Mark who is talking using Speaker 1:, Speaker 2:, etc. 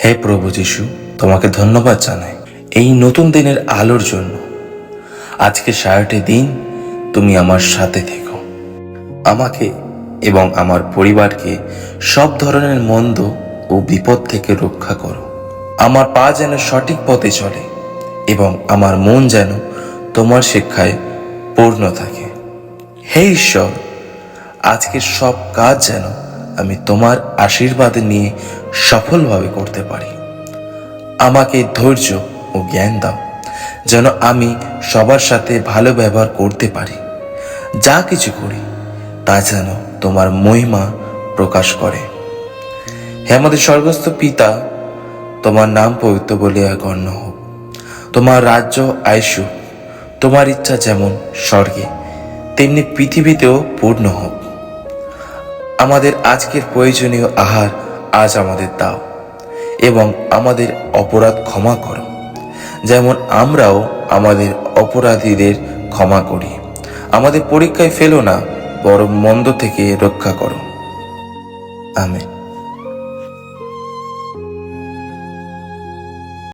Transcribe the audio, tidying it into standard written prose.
Speaker 1: হে প্রভু যিশু, তোমাকে ধন্যবাদ জানাই এই নতুন দিনের আলোর জন্য। আজকে সারাটি দিন তুমি আমার সাথে থেকো, আমাকে এবং আমার পরিবারকে সব ধরনের মন্দ ও বিপদ থেকে রক্ষা করো। আমার পা যেন সঠিক পথে চলে এবং আমার মন যেন তোমার শিক্ষায় পূর্ণ থাকে। হে ঈশ্বর, আজকের সব কাজ যেন আমি তোমার আশীর্বাদ নিয়ে সফলভাবে করতে পারি। আমাকে ধৈর্য ও জ্ঞান দাও যেন আমি সবার সাথে ভালো ব্যবহার করতে পারি। যা কিছু করি তা যেন তোমার মহিমা প্রকাশ করে। হে আমাদের স্বর্গস্থ পিতা, তোমার নাম পবিত্র বলিয়া গণ্য হোক। তোমার রাজ্য আইসুক। তোমার ইচ্ছা যেমন স্বর্গে তেমনি পৃথিবীতেও পূর্ণ হোক। আমাদের আজকের প্রয়োজনীয় আহার আজ আমাদের দাও এবং আমাদের অপরাধ ক্ষমা করো, যেমন আমরাও আমাদের অপরাধীদের ক্ষমা করি। আমাদের পরীক্ষায় ফেলো না, বরং মন্দ থেকে রক্ষা করো। আমেন।